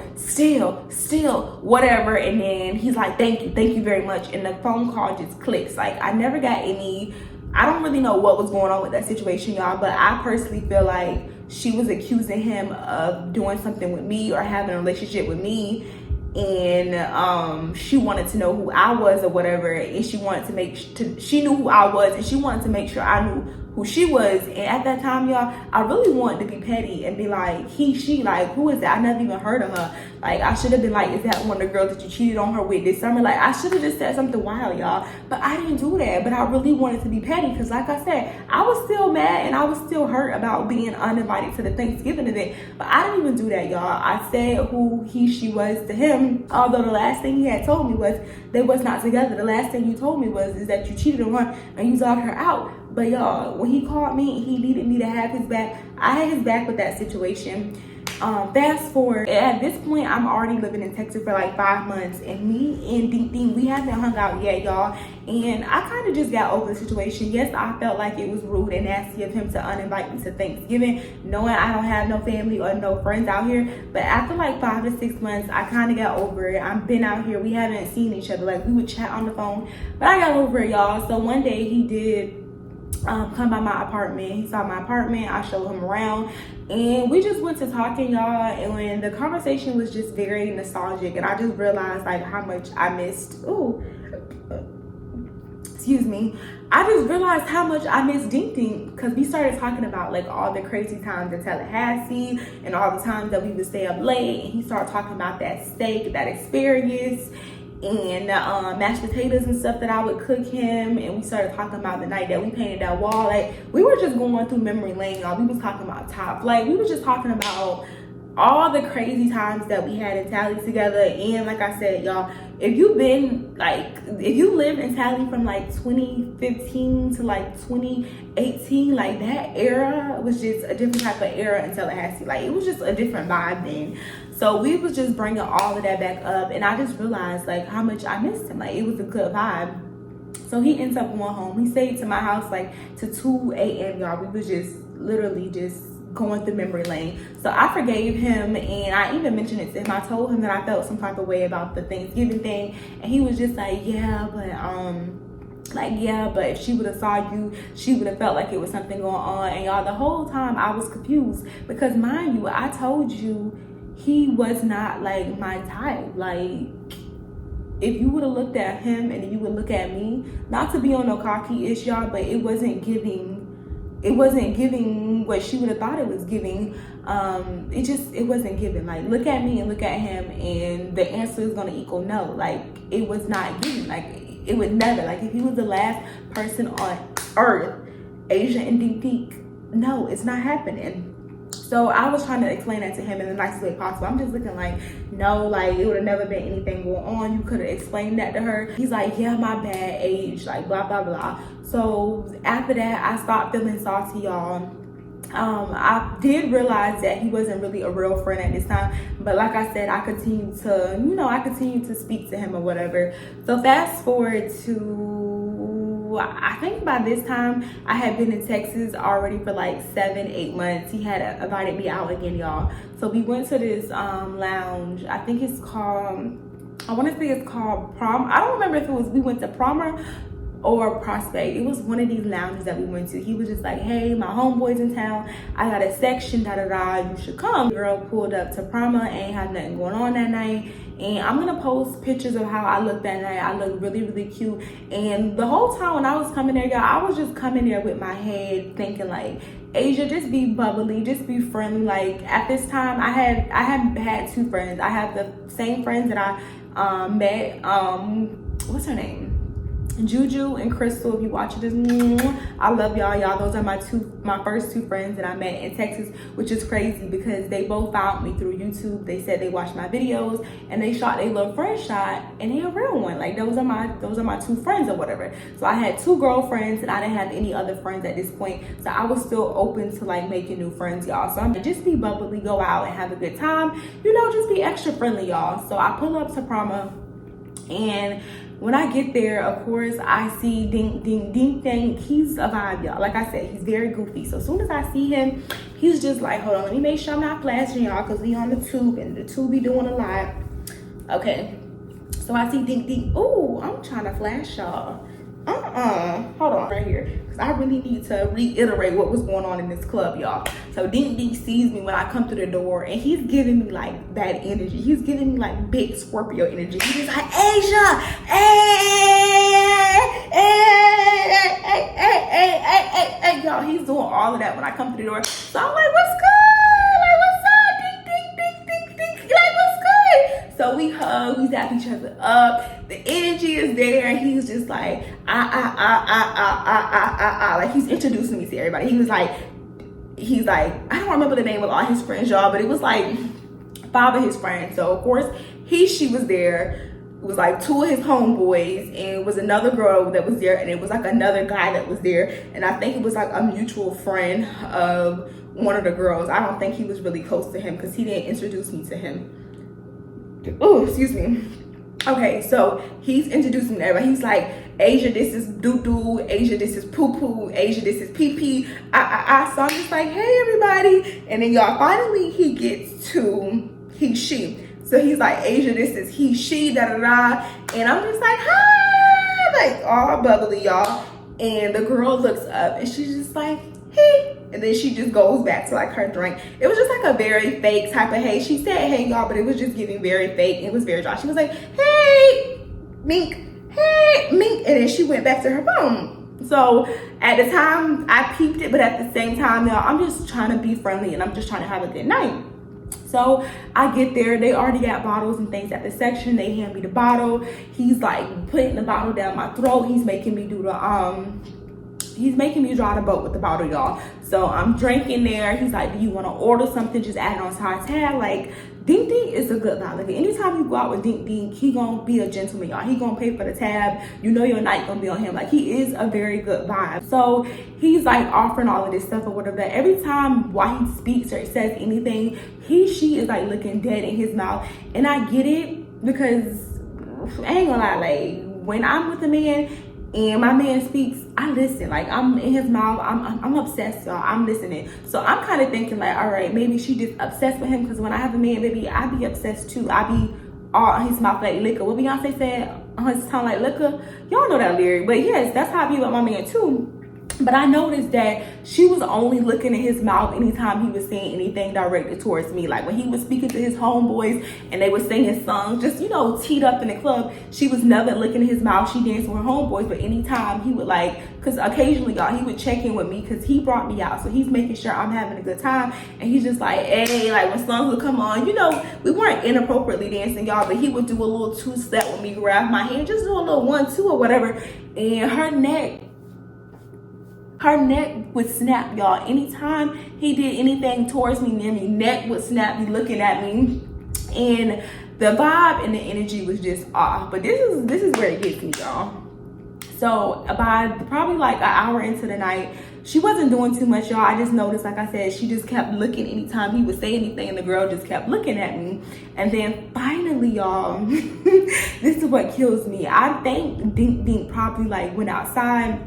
whatever. And then he's like, thank you very much. And the phone call just clicks. Like, I never got any, I don't really know what was going on with that situation, y'all, but I personally feel like she was accusing him of doing something with me or having a relationship with me. And she wanted to know who I was or whatever. And she wanted to she knew who I was, and she wanted to make sure I knew who she was. And at that time, y'all, I really wanted to be petty and be like, he, she, like, who is that? I never even heard of her. Like, I should have been like, is that one of the girls that you cheated on her with this summer? Like, I should have just said something wild, y'all. But I didn't do that. But I really wanted to be petty because, like I said, I was still mad and I was still hurt about being uninvited to the Thanksgiving event. But I didn't even do that, y'all. I said who he, she was to him. Although the last thing he had told me was they was not together. The last thing you told me was is that you cheated on her and you dogged her out. But y'all, when he called me and he needed me to have his back, I had his back with that situation. Fast forward, at this point, I'm already living in Texas for like 5 months, and me and Ding Ding, we haven't hung out yet, y'all. And I kind of just got over the situation. Yes, I felt like it was rude and nasty of him to uninvite me to Thanksgiving, knowing I don't have no family or no friends out here. But after like 5 to 6 months, I kind of got over it. I've been out here. We haven't seen each other. Like, we would chat on the phone, but I got over it, y'all. So one day he did come by my apartment. He saw my apartment. I showed him around and we just went to talking, y'all. And when the conversation was just very nostalgic, and I just realized like how much I missed, excuse me, I just realized how much I missed Ding Ding, because we started talking about like all the crazy times in Tallahassee and all the times that we would stay up late, and he started talking about that steak, that asparagus, and mashed potatoes and stuff that I would cook him. And we started talking about the night that we painted that wall. Like, we were just going through memory lane, y'all. We was talking about Top Flight. We were just talking about all the crazy times that we had in Tally together. And like I said, y'all, if you lived in Tally from like 2015 to like 2018, like that era was just a different type of era in Tallahassee. Like, it was just a different vibe then. So we was just bringing all of that back up, and I just realized like how much I missed him. Like, it was a good vibe. So he ends up going home. He stayed to my house like to 2 a.m. y'all. We was just literally just going through memory lane. So I forgave him, and I even mentioned it to him. I told him that I felt some type of way about the Thanksgiving thing, and he was just like, yeah, but if she would have saw you, she would have felt like it was something going on. And y'all, the whole time I was confused, because mind you, I told you he was not like my type. Like, if you would have looked at him and you would look at me, not to be on no cocky-ish, y'all, but it wasn't giving what she would have thought it was giving. It wasn't giving. Like, look at me and look at him, and the answer is gonna equal no. Like, it was not giving. Like, it would never. Like, if he was the last person on earth, Asia and Ding Ding, no, it's not happening. So I was trying to explain that to him in the nicest way possible. I'm just looking like, no, like, it would have never been anything going on. You could have explained that to her. He's like, yeah, my bad, age, like, blah, blah, blah. So after that, I stopped feeling salty, y'all. I did realize that he wasn't really a real friend at this time. But like I said, I continued to speak to him or whatever. So fast forward to, I think by this time I had been in Texas already for like 7-8 months. He had invited me out again, y'all. So we went to this lounge. I think it's called, I want to say it's called Prom. I don't remember if it was, we went to Promer or Prospect. It was one of these lounges that we went to. He was just like, hey, my homeboy's in town, I got a section, you should come. The girl pulled up to Promer, ain't had nothing going on that night. And I'm gonna post pictures of how I looked that night. I looked really, really cute. And the whole time when I was coming there, y'all, I was just coming there with my head thinking like, Asia, just be bubbly, just be friendly. Like, at this time, I had 2 friends. I had the same friends that I met, what's her name? Juju and Crystal. If you watch this, I love y'all. Those are my first 2 friends that I met in Texas, which is crazy because they both found me through YouTube. They said they watched my videos and they shot their little friend shot, and they a real one. Like, those are my 2 friends or whatever. So I had 2 girlfriends and I didn't have any other friends at this point. So I was still open to like making new friends, y'all. So I'm just be bubbly, go out and have a good time. Just be extra friendly, y'all. So I pull up to Promo, and when I get there, of course, I see Ding Ding. He's a vibe, y'all. Like I said, he's very goofy. So as soon as I see him, he's just like, hold on, let me make sure I'm not flashing y'all, because we on the tube and the tube be doing a lot. Okay. So I see Ding Ding. Ooh, I'm trying to flash y'all. Hold on right here, because I really need to reiterate what was going on in this club, y'all. So Ding Ding sees me when I come through the door, and he's giving me like bad energy. He's giving me like big Scorpio energy. He's like, Asia, hey, y'all. He all of that when I come through the door. So I'm like, what's good? Like, what's up? Ding, ding, ding, ding, ding. Like, what's good? So we hug, we zap each other up. The energy is there, and he's just like, like he's introducing me to everybody. He's like, I don't remember the name of all his friends, y'all, but it was like 5 of his friends. So of course, she was there. It was like 2 of his homeboys, and it was another girl that was there, and it was like another guy that was there, and I think it was like a mutual friend of one of the girls. I don't think he was really close to him because he didn't introduce me to him. Oh, excuse me. Okay, so he's introducing me to everybody. He's like, Asia, this is doo-doo. Asia, this is poo-poo. Asia, this is pee-pee. So I'm just like, hey, everybody. And then y'all, finally, he gets to he, she. So he's like, Asia, this is he, she, da-da-da. And I'm just like, hi, like all bubbly, y'all. And the girl looks up and she's just like, hey. And then she just goes back to like her drink. It was just like a very fake type of hey. She said hey, y'all, but it was just giving very fake. It was very dry. She was like, hey, mink, hey, mink. And then she went back to her phone. So at the time, I peeped it, but at the same time, y'all, I'm just trying to be friendly and I'm just trying to have a good night. So I get there, they already got bottles and things at the section. They hand me the bottle. He's like putting the bottle down my throat. He's making me do the he's making me draw the boat with the bottle, y'all. So I'm drinking there. He's like, do you want to order something? Just add it on to our tab. Like, Dink Dink is a good vibe. Like, anytime you go out with Dink Dink, he gonna be a gentleman, y'all. He gonna pay for the tab. You know your night gonna be on him. Like, he is a very good vibe. So he's like offering all of this stuff or whatever. Every time while he speaks or says anything, she is like looking dead in his mouth. And I get it because I ain't gonna lie, like when I'm with a man and my man speaks, I listen. Like, I'm in his mouth. I'm obsessed, y'all. I'm listening. So I'm kind of thinking like, all right, maybe she just obsessed with him because when I have a man, baby, I be obsessed too. I be all on his mouth like liquor. What Beyonce said, on his tongue like liquor. Y'all know that lyric. But yes, that's how I be with my man too. But I noticed that she was only looking at his mouth anytime he was saying anything directed towards me. Like when he was speaking to his homeboys and they were singing songs, just, you know, teed up in the club, she was never looking at his mouth. She danced with her homeboys. But anytime he would like, because occasionally, y'all, he would check in with me because he brought me out. So he's making sure I'm having a good time. And he's just like, hey, like when songs would come on, you know, we weren't inappropriately dancing, y'all, but he would do a little 2-step with me, grab my hand, just do a little 1-2 or whatever. And her neck would snap, y'all. Anytime he did anything towards me, near me, neck would snap, be looking at me. And the vibe and the energy was just off. But this is where it gets me, y'all. So by probably like an hour into the night, she wasn't doing too much, y'all. I just noticed, like I said, she just kept looking anytime he would say anything, and the girl just kept looking at me. And then finally, y'all, this is what kills me. I think Dink Dink probably like went outside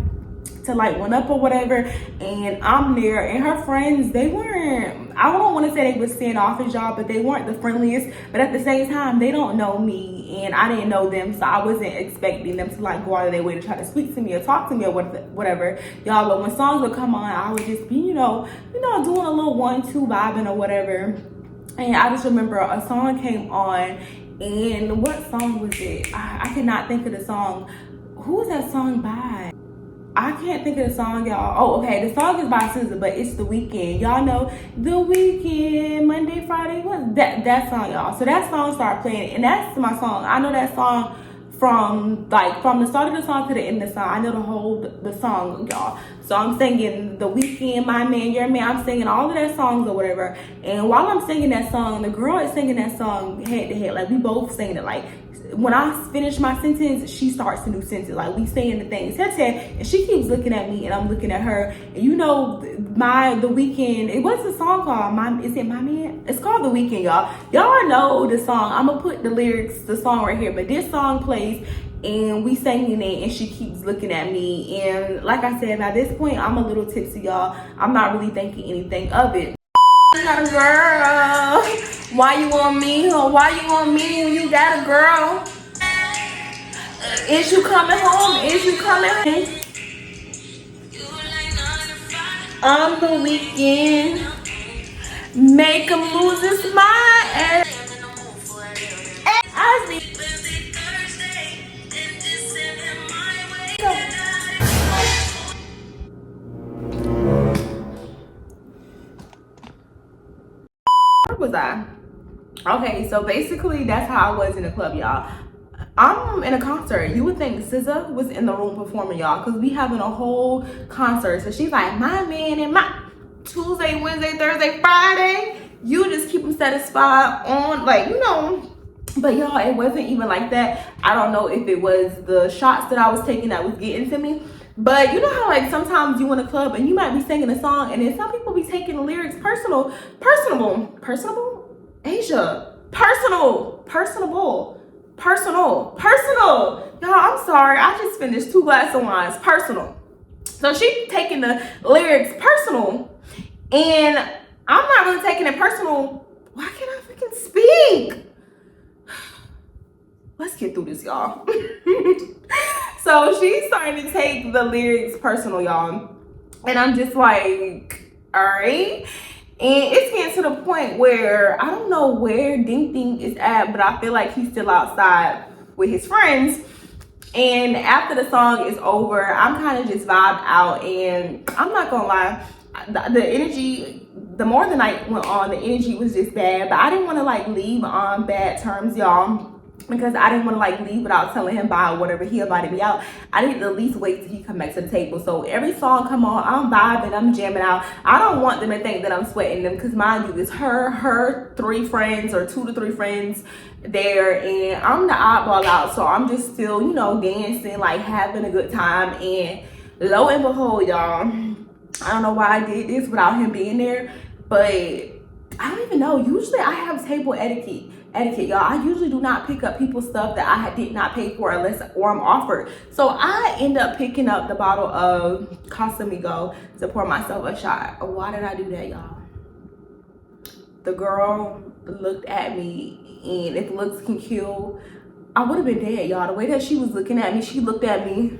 to like one up or whatever, and I'm there, and her friends, they weren't, I don't want to say they were standoffish, y'all, but they weren't the friendliest. But at the same time, they don't know me and I didn't know them, so I wasn't expecting them to like go out of their way to try to speak to me or talk to me or whatever, y'all. But when songs would come on, I would just be, you know, doing a little 1-2 vibing or whatever. And I just remember a song came on, and what song was it? I cannot think of the song. Who was that song by? I can't think of the song, y'all. Oh, okay. The song is by SZA, but it's The Weeknd. Y'all know The Weeknd, Monday, Friday. What? That song, y'all. So that song started playing, and that's my song. I know that song from the start of the song to the end of the song. I know the song, y'all. So I'm singing The Weeknd, My Man, Your Man. I'm singing all of that songs or whatever. And while I'm singing that song, the girl is singing that song head to head. Like, we both singing it. Like, when I finish my sentence, she starts a new sentence. Like, we saying the things head to head, and she keeps looking at me and I'm looking at her. And you know, The Weeknd, what's the song called? Is it My Man? It's called The Weeknd, y'all. Y'all know the song. I'm gonna put the song right here, but this song plays and we singing it, and she keeps looking at me. And like I said, by this point, I'm a little tipsy, y'all. I'm not really thinking anything of it. Girl, why you want me? Why you want me when you got a girl? Is you coming home? Is you coming home? On the weekend, make him lose his mind. Okay, so basically that's how I was in the club, y'all. I'm in a concert. You would think SZA was in the room performing, y'all, because we having a whole concert. So she's like, my man and my Tuesday, Wednesday, Thursday, Friday. You just keep them satisfied on, like, you know. But y'all, it wasn't even like that. I don't know if it was the shots that I was taking that was getting to me. But you know how like sometimes you in a club and you might be singing a song and then some people be taking the lyrics personable, Asia, personal. Y'all, I'm sorry. I just finished 2 glasses of wine. It's personal. So she taking the lyrics personal, and I'm not really taking it personal. Why can't I freaking speak? Let's get through this, y'all. So she's starting to take the lyrics personal, y'all. And I'm just like, all right. And it's getting to the point where I don't know where Ding Ding is at, but I feel like he's still outside with his friends. And after the song is over, I'm kind of just vibed out. And I'm not gonna lie, the energy, the more the night went on, the energy was just bad. But I didn't want to like leave on bad terms, y'all, because I didn't want to like leave without telling him bye or whatever. He invited me out. I didn't at least wait till he come back to the table. So every song come on, I'm vibing, I'm jamming out. I don't want them to think that I'm sweating them, because mind you, it's her 3 friends or 2 to 3 friends there, and I'm the oddball out. So I'm just still, you know, dancing, like having a good time. And lo and behold, y'all, I don't know why I did this without him being there, but I don't even know. Usually I have table etiquette, y'all. I usually do not pick up people's stuff that I did not pay for unless or I'm offered. So I end up picking up the bottle of Casamigo to pour myself a shot. Why did I do that, y'all? The girl looked at me, and if looks can kill, I would have been dead, y'all. The way that she was looking at me, she looked at me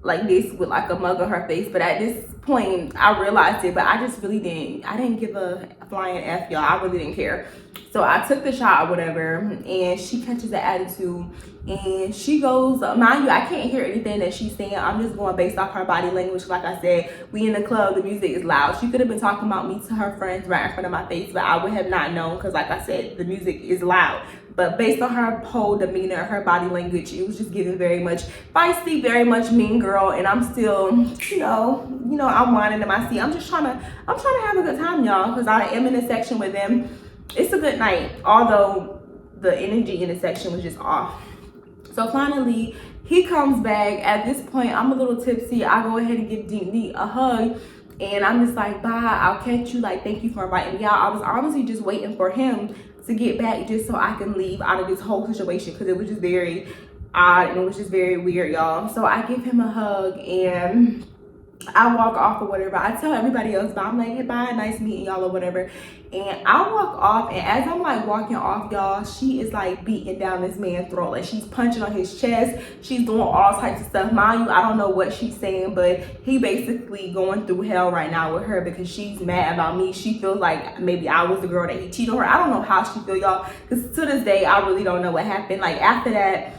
like this with like a mug on her face. But at this point I realized it, but I just really didn't give a flying F, y'all. I really didn't care. So I took the shot or whatever, and she catches the attitude, and she goes, mind you, I can't hear anything that she's saying. I'm just going based off her body language. Like I said, we in the club, the music is loud. She could have been talking about me to her friends right in front of my face, but I would have not known, because like I said, the music is loud. But based on her whole demeanor, her body language, it was just giving very much feisty, very much mean girl. And I'm still, you know, I'm whining in my seat. I'm trying to have a good time, y'all, because I am in a section with them. It's a good night, although the energy in the section was just off. So finally, he comes back. At this point, I'm a little tipsy. I go ahead and give Dee a hug, and I'm just like, bye, I'll catch you. Like, thank you for inviting me out. I was honestly just waiting for him to get back just so I can leave out of this whole situation, because it was just very odd and it was just very weird, y'all. So I give him a hug and I walk off or whatever. I tell everybody else, but I'm like, hey, bye, nice meeting y'all or whatever. And I walk off, and as I'm like walking off, y'all, she is like beating down this man's throat. Like, she's punching on his chest. She's doing all types of stuff. Mind you, I don't know what she's saying, but he basically going through hell right now with her because she's mad about me. She feels like maybe I was the girl that he cheated on her. I don't know how she feel, y'all, because to this day, I really don't know what happened. Like, after that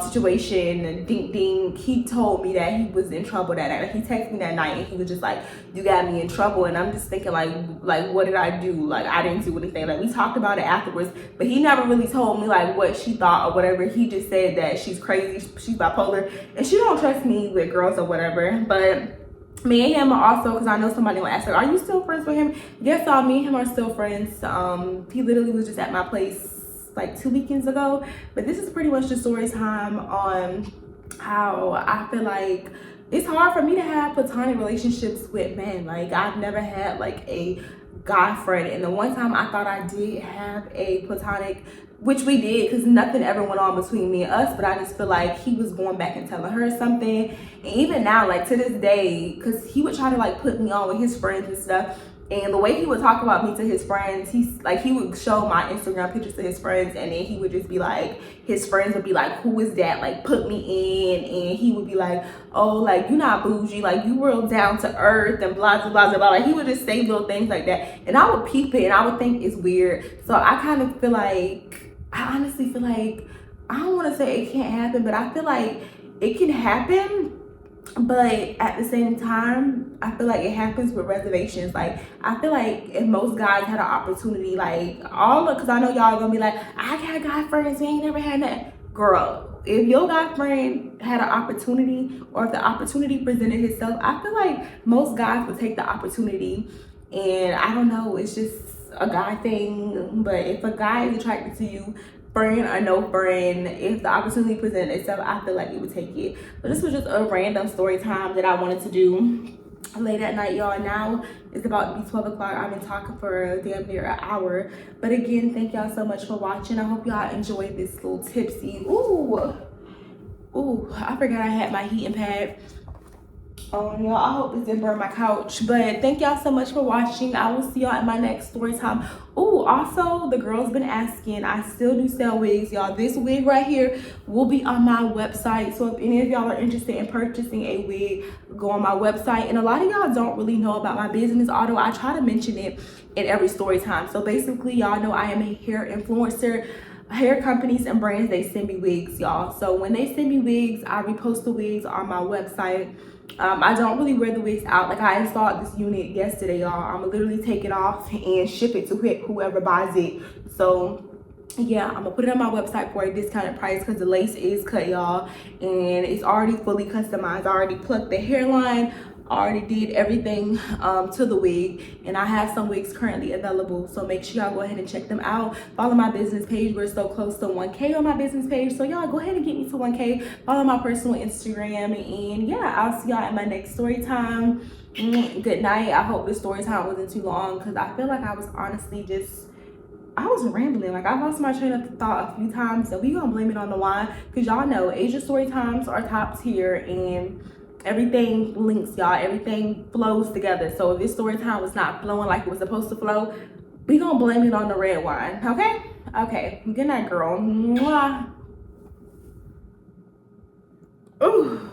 situation, Ding, he told me that he was in trouble that night. He texted me that night and he was just like, you got me in trouble. And I'm just thinking like what did I do? Like, I didn't do anything. Like, we talked about it afterwards, but he never really told me like what she thought or whatever. He just said that she's crazy, she's bipolar, and she don't trust me with girls or whatever. But me and him are also, because I know somebody will ask her, are you still friends with him? Yes, y'all, me and him are still friends. He literally was just at my place like 2 weekends ago. But this is pretty much the story time on how I feel like it's hard for me to have platonic relationships with men. Like, I've never had like a guy friend, and the one time I thought I did have a platonic, which we did, because nothing ever went on between me and us, but I just feel like he was going back and telling her something. And even now, like to this day, because he would try to like put me on with his friends and stuff, and the way he would talk about me to his friends, he would show my Instagram pictures to his friends, and then he would just be like, his friends would be like, who is that? Like, put me in. And he would be like, oh, like, you not bougie, like, you real down to earth and blah, blah, blah, blah. Like, he would just say little things like that. And I would peep it, and I would think it's weird. So I kind of feel like, I honestly feel like, I don't want to say it can't happen, but I feel like it can happen. But at the same time, I feel like it happens with reservations. Like, I feel like if most guys had an opportunity, like, because I know y'all gonna be like, I got guy friends, we ain't never had that. Girl, if your guy friend had an opportunity, or if the opportunity presented itself, I feel like most guys would take the opportunity. And I don't know, it's just a guy thing. But if a guy is attracted to you, friend or no friend, if the opportunity presented itself, I feel like you would take it. But this was just a random story time that I wanted to do late at night, y'all. Now it's about to be 12 o'clock. I've been talking for damn near an hour. But again, thank y'all so much for watching. I hope y'all enjoyed this little tipsy. Ooh, I forgot I had my heating pad on, y'all. I hope this didn't burn my couch. But thank y'all so much for watching. I will see y'all in my next story time. Ooh, also, the girls been asking, I still do sell wigs, y'all. This wig right here will be on my website. So if any of y'all are interested in purchasing a wig, go on my website. And a lot of y'all don't really know about my business, although I try to mention it in every story time. So basically, y'all know I am a hair influencer. Hair companies and brands, they send me wigs, y'all. So when they send me wigs, I repost the wigs on my website. I don't really wear the wigs out. Like, I installed this unit yesterday, y'all. I'm gonna literally take it off and ship it to whoever buys it. So yeah, I'm gonna put it on my website for a discounted price because the lace is cut, y'all, and it's already fully customized. I already plucked the hairline, already did everything to the wig, and I have some wigs currently available. So make sure y'all go ahead and check them out. Follow my business page. We're so close to 1K on my business page, so y'all go ahead and get me to 1K. Follow my personal Instagram, and yeah, I'll see y'all in my next story time. Good night. I hope the story time wasn't too long because I feel like I was honestly I was rambling. Like, I lost my train of thought a few times, so we gonna blame it on the wine, because y'all know Asia story times are top tier and everything links, y'all. Everything flows together. So if this story time was not flowing like it was supposed to flow, we gonna blame it on the red wine. Okay, good night, girl. Mwah. Ooh.